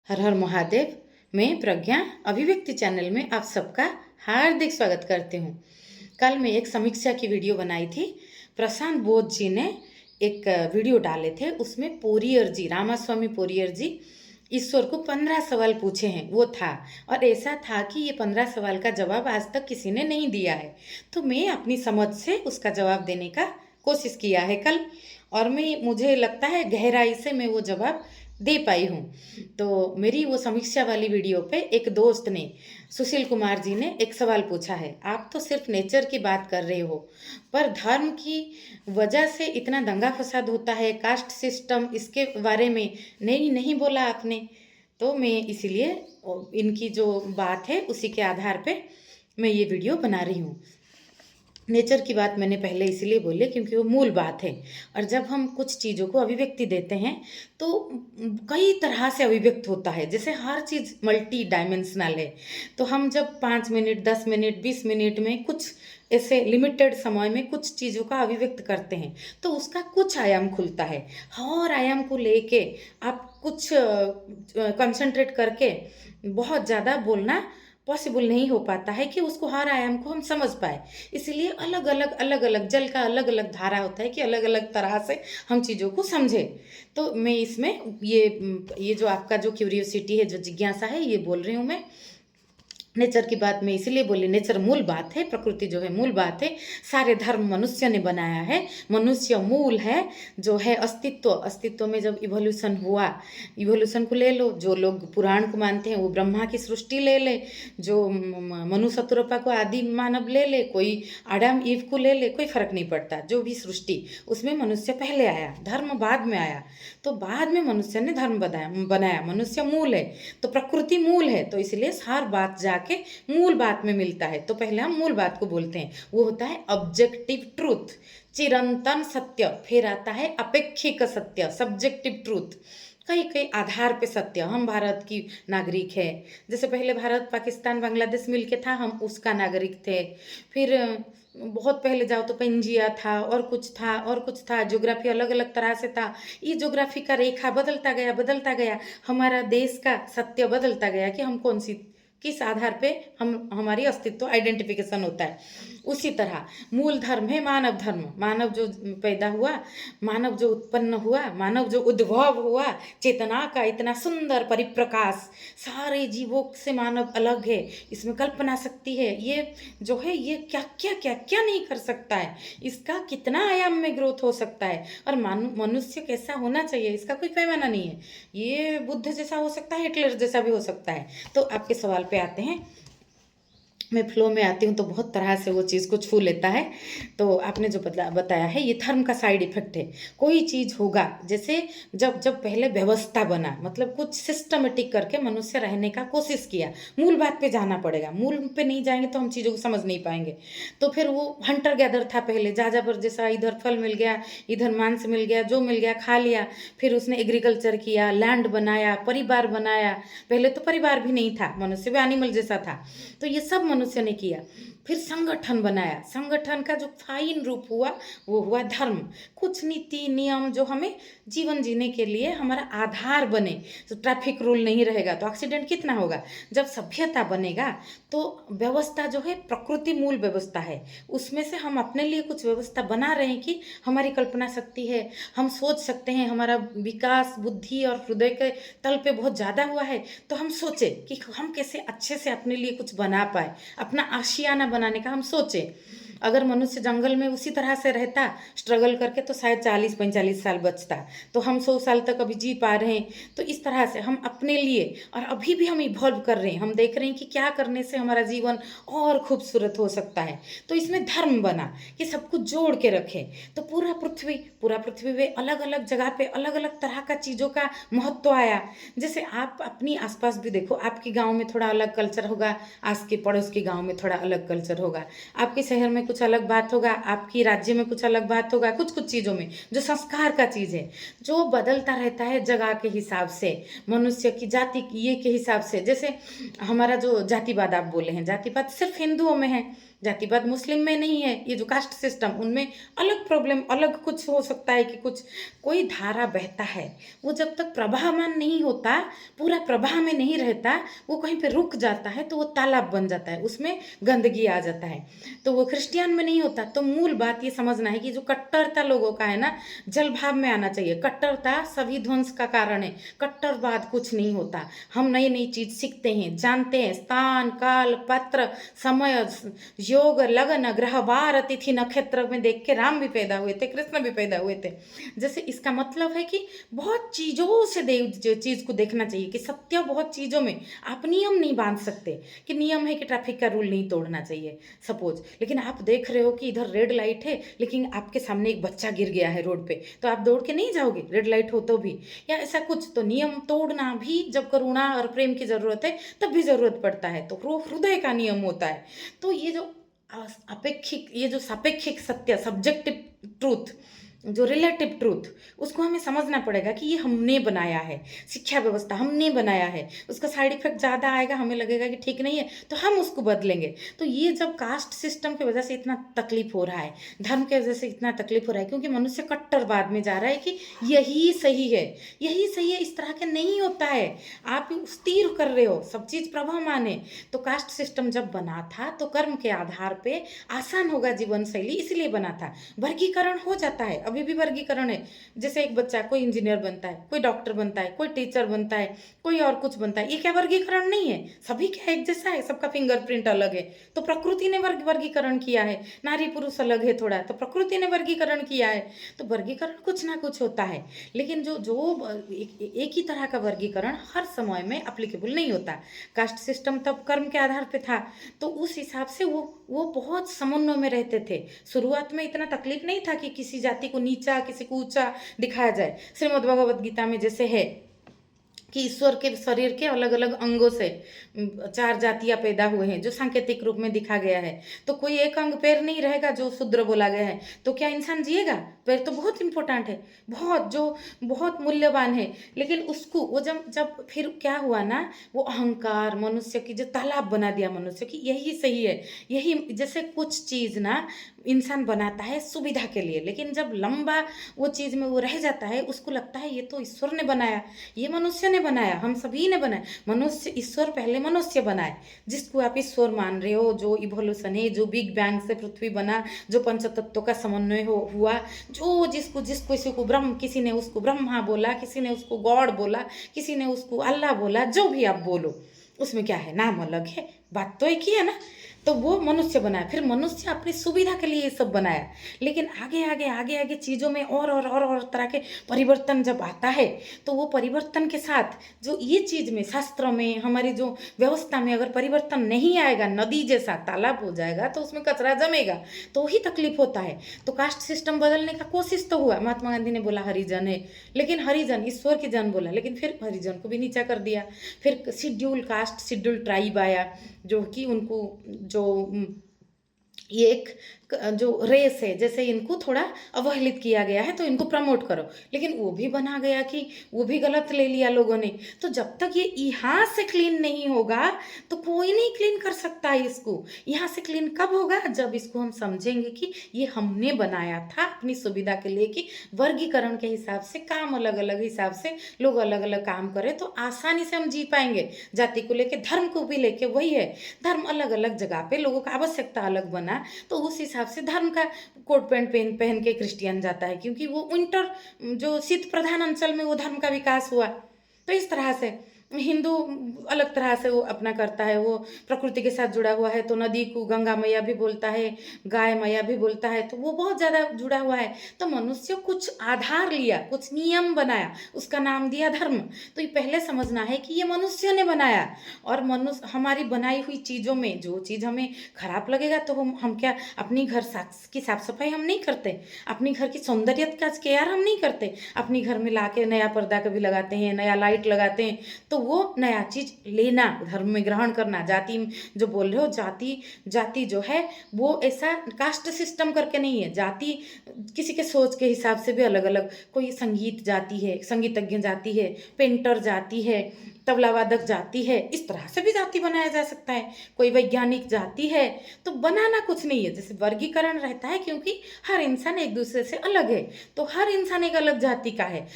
हर हर महादेव। मैं प्रज्ञा अभिव्यक्ति चैनल में आप सबका हार्दिक स्वागत करती हूँ। कल मैं एक समीक्षा की वीडियो बनाई थी। प्रशांत बोध जी ने एक वीडियो डाले थे, उसमें पोरियर जी, रामास्वामी पोरियर जी ईश्वर को 15 सवाल पूछे हैं, वो था। और ऐसा था कि ये 15 सवाल का जवाब आज तक किसी ने नहीं दिया है, तो मैं अपनी समझ से उसका जवाब देने का कोशिश किया है कल, और मुझे लगता है गहराई से मैं वो जवाब दे पाई हूँ। तो मेरी वो समीक्षा वाली वीडियो पे एक दोस्त ने, सुशील कुमार जी ने एक सवाल पूछा है, आप तो सिर्फ नेचर की बात कर रहे हो, पर धर्म की वजह से इतना दंगा फसाद होता है, कास्ट सिस्टम, इसके बारे में नहीं बोला आपने। तो मैं इसीलिए इनकी जो बात है उसी के आधार पे मैं ये वीडियो बना रही हूँ। नेचर की बात मैंने पहले इसलिए बोली क्योंकि वो मूल बात है, और जब हम कुछ चीज़ों को अभिव्यक्ति देते हैं तो कई तरह से अभिव्यक्त होता है, जैसे हर चीज़ मल्टी डायमेंशनल है। तो हम जब 5 मिनट, 10 मिनट, 20 मिनट में कुछ ऐसे लिमिटेड समय में कुछ चीज़ों का अभिव्यक्त करते हैं तो उसका कुछ आयाम खुलता है। हर आयाम को लेके आप कुछ कंसंट्रेट करके बहुत ज़्यादा बोलना पॉसिबल नहीं हो पाता है कि उसको हर आयाम को हम समझ पाए। इसलिए अलग अलग जल का अलग अलग धारा होता है कि अलग अलग तरह से हम चीज़ों को समझें। तो मैं इसमें ये जो आपका जो क्यूरियोसिटी है, जो जिज्ञासा है, ये बोल रही हूँ मैं। नेचर की बात मैं इसीलिए बोली, नेचर मूल बात है, प्रकृति जो है मूल बात है। सारे धर्म मनुष्य ने बनाया है, मनुष्य मूल है, जो है अस्तित्व में जब इवोल्यूशन हुआ, इवोल्यूशन को ले लो, जो लोग पुराण को मानते हैं वो ब्रह्मा की सृष्टि ले ले, जो मनु शतरूपा को आदि मानव ले ले, कोई आदम ईव को ले ले, कोई फर्क नहीं पड़ता, जो भी सृष्टि, उसमें मनुष्य पहले आया, धर्म बाद में आया। तो बाद में मनुष्य ने धर्म बनाया। मनुष्य मूल है तो प्रकृति मूल है, तो इसलिए हर बात जाके मूल बात में मिलता है। तो पहले हम मूल बात को बोलते हैं, वो होता है ऑब्जेक्टिव ट्रूथ, चिरंतन सत्य। फिर आता है अपेक्षिक सत्य, सब्जेक्टिव ट्रूथ, कई आधार पे सत्य। हम भारत की नागरिक है, जैसे पहले भारत पाकिस्तान बांग्लादेश मिलके था, हम उसका नागरिक थे। फिर बहुत पहले जाओ तो पेंजिया था, और कुछ था, ज्योग्राफी अलग अलग तरह से था। ये ज्योग्राफी का रेखा बदलता गया, हमारा देश का सत्य बदलता गया कि हम किस आधार पे हमारी अस्तित्व आइडेंटिफिकेशन होता है। उसी तरह मूल धर्म है मानव धर्म। मानव जो पैदा हुआ, मानव जो उत्पन्न हुआ, मानव जो उद्भव हुआ, चेतना का इतना सुंदर परिप्रकाश, सारे जीवों से मानव अलग है, इसमें कल्पना शक्ति है, ये जो है ये क्या नहीं कर सकता है, इसका कितना आयाम में ग्रोथ हो सकता है, और मनुष्य कैसा होना चाहिए इसका कोई पैमाना नहीं है। ये बुद्ध जैसा हो सकता है, हिटलर जैसा भी हो सकता है। तो आपके सवाल पे आते हैं, मैं फ्लो में आती हूँ तो बहुत तरह से वो चीज़ को छू लेता है। तो आपने जो बताया है, ये धर्म का साइड इफेक्ट है। कोई चीज़ होगा, जैसे जब पहले व्यवस्था बना, मतलब कुछ सिस्टमेटिक करके मनुष्य रहने का कोशिश किया। मूल बात पे जाना पड़ेगा, मूल पे नहीं जाएंगे तो हम चीज़ों को समझ नहीं पाएंगे। तो फिर वो हंटर गैदर था पहले, जा पर जैसा इधर फल मिल गया, इधर मांस मिल गया, जो मिल गया खा लिया। फिर उसने एग्रीकल्चर किया, लैंड बनाया, परिवार बनाया। पहले तो परिवार भी नहीं था, मनुष्य भी एनिमल जैसा था। तो ये सब मनुष्य ने किया। फिर संगठन बनाया, संगठन का जो फाइन रूप हुआ वो हुआ धर्म। कुछ नीति नियम जो हमें जीवन जीने के लिए हमारा आधार बने। तो ट्रैफिक रूल नहीं रहेगा तो एक्सीडेंट कितना होगा। जब सभ्यता बनेगा तो व्यवस्था जो है प्रकृति मूल व्यवस्था है, उसमें से हम अपने लिए कुछ व्यवस्था बना रहे हैं कि हमारी कल्पना शक्ति है, हम सोच सकते हैं, हमारा विकास बुद्धि और हृदय के तल पे बहुत ज़्यादा हुआ है। तो हम सोचे कि हम कैसे अच्छे से अपने लिए कुछ बना पाए, अपना आशियाना बनाने का हम सोचे। अगर मनुष्य जंगल में उसी तरह से रहता स्ट्रगल करके तो शायद 40-45 साल बचता, तो हम 100 साल तक अभी जी पा रहे हैं। तो इस तरह से हम अपने लिए, और अभी भी हम इवॉल्व कर रहे हैं, हम देख रहे हैं कि क्या करने से हमारा जीवन और खूबसूरत हो सकता है। तो इसमें धर्म बना कि सब कुछ जोड़ के रखे। तो पूरा पृथ्वी में अलग अलग जगह पे अलग अलग तरह का चीज़ों का महत्व आया। जैसे आप अपनी आसपास भी देखो, आपके गाँव में थोड़ा अलग कल्चर होगा, आस के पड़ोस के गाँव में थोड़ा अलग कल्चर होगा, आपके शहर में कुछ अलग बात होगा, आपकी राज्य में कुछ अलग बात होगा। कुछ चीज़ों में जो संस्कार का चीज़ है, जो बदलता रहता है जगह के हिसाब से, मनुष्य की जाति ये के हिसाब से। जैसे हमारा जो जातिवाद आप बोले हैं, जातिवाद सिर्फ हिंदुओं में है, जातिवाद मुस्लिम में नहीं है, ये जो कास्ट सिस्टम उनमें अलग प्रॉब्लम, अलग कुछ हो सकता है कि कुछ कोई धारा बहता है, वो जब तक प्रवाहमान नहीं होता, पूरा प्रवाह में नहीं रहता, वो कहीं पे रुक जाता है तो वो तालाब बन जाता है, उसमें गंदगी आ जाता है। तो वो क्रिश्चियन में नहीं होता। तो मूल बात ये समझना है कि जो कट्टरता लोगों का है ना, जल भाव में आना चाहिए। कट्टरता सभी ध्वंस का कारण है, कट्टरवाद कुछ नहीं होता। हम नई नई चीज सीखते हैं, जानते हैं, स्थान काल पात्र समय योग लगन ग्रह वार तिथि नक्षत्र में देख के राम भी पैदा हुए थे, कृष्ण भी पैदा हुए थे। जैसे इसका मतलब है कि बहुत चीजों से चीज को देखना चाहिए कि सत्य बहुत चीजों में। आप नियम नहीं बांध सकते कि नियम है कि ट्रैफिक का रूल नहीं तोड़ना चाहिए सपोज, लेकिन आप देख रहे हो कि इधर रेड लाइट है लेकिन आपके सामने एक बच्चा गिर गया है रोड पे, तो आप दौड़ के नहीं जाओगे रेड लाइट हो तो भी, या ऐसा कुछ। तो नियम तोड़ना भी जब करुणा और प्रेम की जरूरत है तब भी जरूरत पड़ता है, तो वो हृदय का नियम होता है। तो ये जो अपेक्षिक, ये जो सापेक्षिक सत्य, सब्जेक्टिव ट्रूथ, जो रिलेटिव ट्रूथ, उसको हमें समझना पड़ेगा कि ये हमने बनाया है, शिक्षा व्यवस्था हमने बनाया है, उसका साइड इफेक्ट ज़्यादा आएगा, हमें लगेगा कि ठीक नहीं है तो हम उसको बदलेंगे। तो ये जब कास्ट सिस्टम की वजह से इतना तकलीफ हो रहा है, धर्म की वजह से इतना तकलीफ हो रहा है, क्योंकि मनुष्य कट्टरवाद में जा रहा है कि यही सही है, यही सही है। इस तरह के नहीं होता है, आप स्थिर कर रहे हो, सब चीज़ प्रभाव माने। तो कास्ट सिस्टम जब बना था तो कर्म के आधार पे आसान होगा जीवन शैली, इसलिए बना था। वर्गीकरण हो जाता है, अभी भी वर्गीकरण है। जैसे एक बच्चा कोई इंजीनियर बनता है, कोई डॉक्टर बनता है, कोई टीचर बनता है, कोई और कुछ बनता है, ये क्या वर्गीकरण नहीं है? सभी क्या एक जैसा है? सबका फिंगरप्रिंट अलग है। तो प्रकृति ने वर्गीकरण किया है, नारी पुरुष अलग है थोड़ा, तो प्रकृति ने वर्गीकरण किया है। तो वर्गीकरण कुछ ना कुछ होता है, लेकिन जो जो एक ही तरह का वर्गीकरण हर समय में अप्लीकेबल नहीं होता। कास्ट सिस्टम तब कर्म के आधार पे था, तो उस हिसाब से वो बहुत समन्वय में रहते थे। शुरुआत में इतना तकलीफ नहीं था कि किसी जाति को नीचा किसी को ऊंचा दिखाया जाए। श्रीमद् भगवद गीता में जैसे है कि ईश्वर के शरीर के अलग अलग अंगों से 4 जातियां पैदा हुए हैं, जो सांकेतिक रूप में दिखा गया है। तो कोई एक अंग पैर नहीं रहेगा जो शूद्र बोला गया है, तो क्या इंसान जिएगा? पैर तो बहुत इंपॉर्टेंट है, बहुत, जो बहुत मूल्यवान है। लेकिन उसको वो जब जब फिर क्या हुआ ना, वो अहंकार मनुष्य की जो तालाब बना दिया मनुष्य की, यही सही है, यही। जैसे कुछ चीज़ ना इंसान बनाता है सुविधा के लिए, लेकिन जब लंबा वो चीज़ में वो रह जाता है, उसको लगता है ये तो ईश्वर ने बनाया, ये मनुष्य ने बनाया, हम सभी ने बनाया। मनुष्य, ईश्वर पहले मनुष्य बनाए, जिसको आप ईश्वर मान रहे हो, जो इवोल्यूशन है, जो बिग बैंग से पृथ्वी बना, जो पंचतत्वों का समन्वय हुआ, जो जिसको जिसको किसी को ब्रह्म, किसी ने उसको ब्रह्मा बोला, किसी ने उसको गॉड बोला, किसी ने उसको अल्लाह बोला, जो भी आप बोलो, उसमें क्या है, नाम अलग है, बात तो एक ही है ना। तो वो मनुष्य बनाया, फिर मनुष्य अपनी सुविधा के लिए ये सब बनाया। लेकिन आगे आगे आगे आगे चीज़ों में और तरह के परिवर्तन जब आता है, तो वो परिवर्तन के साथ जो ये चीज़ में, शास्त्र में, हमारी जो व्यवस्था में अगर परिवर्तन नहीं आएगा, नदी जैसा तालाब हो जाएगा तो उसमें कचरा जमेगा, तो ही तकलीफ होता है। तो कास्ट सिस्टम बदलने का कोशिश तो हुआ, महात्मा गांधी ने बोला हरिजन है, लेकिन हरिजन ईश्वर की जन बोला, लेकिन फिर हरिजन को भी नीचा कर दिया। फिर शेड्यूल कास्ट, शेड्यूल ट्राइब आया, जो कि उनको जो ये एक जो रेस है, जैसे इनको थोड़ा अवहेलित किया गया है तो इनको प्रमोट करो, लेकिन वो भी बना गया कि वो भी गलत ले लिया लोगों ने। तो जब तक ये यहाँ से क्लीन नहीं होगा तो कोई नहीं क्लीन कर सकता है इसको। यहाँ से क्लीन कब होगा? जब इसको हम समझेंगे कि ये हमने बनाया था अपनी सुविधा के लिए, कि वर्गीकरण के हिसाब से, काम अलग अलग हिसाब से लोग अलग अलग काम करें तो आसानी से हम जी पाएंगे। जाति को लेके, धर्म को भी लेके वही है, धर्म अलग अलग जगह पे, लोगों का आवश्यकता अलग बना, तो उस हिसाब से धर्म का कोट पैंट पहन पहन के क्रिश्चियन जाता है, क्योंकि वो विंटर जो शीत प्रधान अंचल में वो धर्म का विकास हुआ। तो इस तरह से हिंदू अलग तरह से वो अपना करता है, वो प्रकृति के साथ जुड़ा हुआ है, तो नदी को गंगा मैया भी बोलता है, गाय मैया भी बोलता है, तो वो बहुत ज़्यादा जुड़ा हुआ है। तो मनुष्य कुछ आधार लिया, कुछ नियम बनाया, उसका नाम दिया धर्म। तो ये पहले समझना है कि ये मनुष्य ने बनाया, और मनुष्य हमारी बनाई हुई चीज़ों में जो चीज़ हमें खराब लगेगा तो हम क्या अपनी घर की साफ सफाई हम नहीं करते, अपनी घर की सौंदर्य का केयर हम नहीं करते, अपनी घर में लाके नया पर्दा कभी लगाते हैं, नया लाइट लगाते हैं, तो वो नया चीज लेना, धर्म में ग्रहण करना। जाति जो बोल रहे हो, जाति जो है वो ऐसा कास्ट सिस्टम करके नहीं है। जाति किसी के सोच के हिसाब से भी अलग अलग, कोई संगीत जाति है, संगीतज्ञ जाति है, पेंटर जाति है, तबला वादक जाति है, इस तरह से भी जाति बनाया जा सकता है। कोई वैज्ञानिक जाति है, तो बनाना कुछ नहीं है। जैसे वर्गीकरण रहता है, क्योंकि हर इंसान एक दूसरे से अलग है, तो हर इंसान एक अलग जाति का है।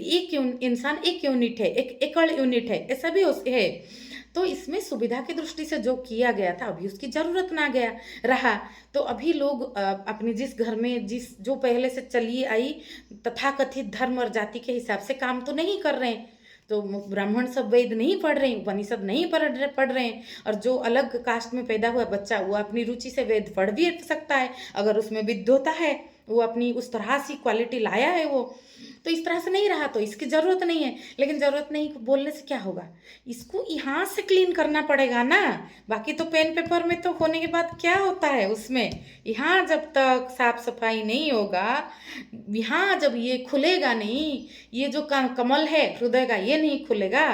एक इंसान एक यूनिट है, एक एकड़ यूनिट है, ऐसा भी है। तो इसमें सुविधा की दृष्टि से जो किया गया था, अभी उसकी जरूरत ना गया रहा। तो अभी लोग अपने जिस घर में जो पहले से चली आई तथाकथित धर्म और जाति के हिसाब से काम तो नहीं कर रहे हैं। तो ब्राह्मण सब वेद नहीं पढ़ रहे हैं, उपनिषद नहीं पढ़ रहे हैं। और जो अलग कास्ट में पैदा हुआ बच्चा, वो अपनी रुचि से वेद पढ़ भी सकता है, अगर उसमें विद्वता है, वो अपनी उस तरह से क्वालिटी लाया है वो। तो इस तरह से नहीं रहा, तो इसकी ज़रूरत नहीं है। लेकिन ज़रूरत नहीं बोलने से क्या होगा, इसको यहाँ से क्लीन करना पड़ेगा ना। बाकी तो पेन पेपर में तो होने के बाद क्या होता है उसमें, यहाँ जब तक साफ सफाई नहीं होगा, यहाँ जब ये खुलेगा नहीं, ये जो कमल है हृदय का ये नहीं खुलेगा,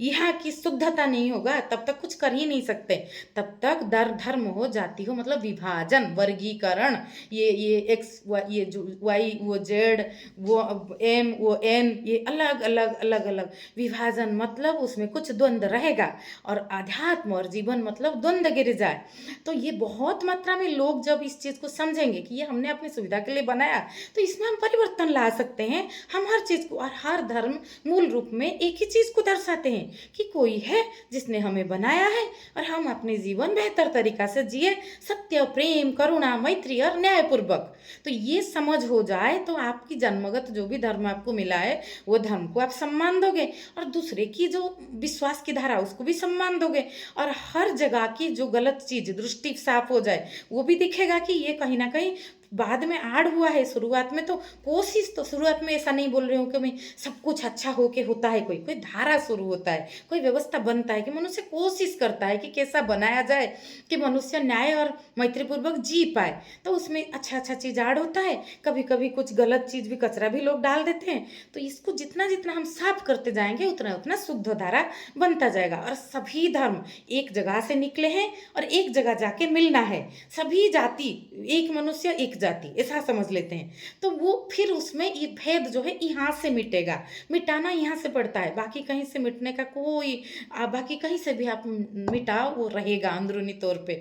यहाँ की शुद्धता नहीं होगा, तब तक कुछ कर ही नहीं सकते। तब तक धर्म हो, जाति हो, मतलब विभाजन, वर्गीकरण, ये एक्स ये जो वाई, वो जेड, वो एम, वो एन, ये अलग अलग अलग अलग विभाजन, मतलब उसमें कुछ द्वंद्व रहेगा। और आध्यात्म और जीवन मतलब द्वंद्व गिर जाए। तो ये बहुत मात्रा में लोग जब इस चीज़ को समझेंगे कि ये हमने अपनी सुविधा के लिए बनाया, तो इसमें हम परिवर्तन ला सकते हैं। हम हर चीज़ को, और हर धर्म मूल रूप में एक ही चीज़ को दर्शाते हैं कि कोई है जिसने हमें बनाया है, और हम अपने जीवन बेहतर तरीका से जिए, सत्य, प्रेम, करुणा, मैत्री और न्यायपूर्वक। तो ये समझ हो जाए तो आपकी जन्मगत जो भी धर्म आपको मिला है, वो धर्म को आप सम्मान दोगे, और दूसरे की जो विश्वास की धारा उसको भी सम्मान दोगे। और हर जगह की जो गलत चीज़, दृष्टि साफ हो जाए, वो भी दिखेगा कि ये कहीं ना कहीं बाद में आड़ हुआ है। शुरुआत में तो कोशिश, तो शुरुआत में ऐसा नहीं बोल रही हूँ कि मैं सब कुछ अच्छा होके होता है, कोई कोई धारा शुरू होता है, कोई व्यवस्था बनता है कि मनुष्य कोशिश करता है कि कैसा बनाया जाए कि मनुष्य न्याय और मैत्रीपूर्वक जी पाए। तो उसमें अच्छा अच्छा चीज़ ऐड होता है, कभी कभी कुछ गलत चीज़ भी, कचरा भी लोग डाल देते हैं। तो इसको जितना जितना हम साफ करते जाएंगे, उतना उतना शुद्ध धारा बनता जाएगा। और सभी धर्म एक जगह से निकले हैं और एक जगह जाके मिलना है। सभी जाति एक मनुष्य एक जाति, ऐसा समझ लेते हैं। तो वो फिर उसमें ये भेद जो है यहाँ से मिटेगा, मिटाना यहाँ से पड़ता है। बाकी कहीं से मिटने का कोई, बाकी कहीं से भी आप मिटाओ, वो रहेगा अंदरूनी तौर पे।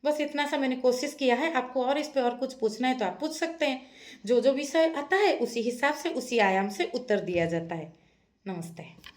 बस इतना सा मैंने कोशिश किया है। आपको और इस पे और कुछ पूछना है तो आप पूछ सकते हैं। जो जो विषय आता है उसी हिसाब से, उसी आयाम से उत्तर दिया जाता है। नमस्ते।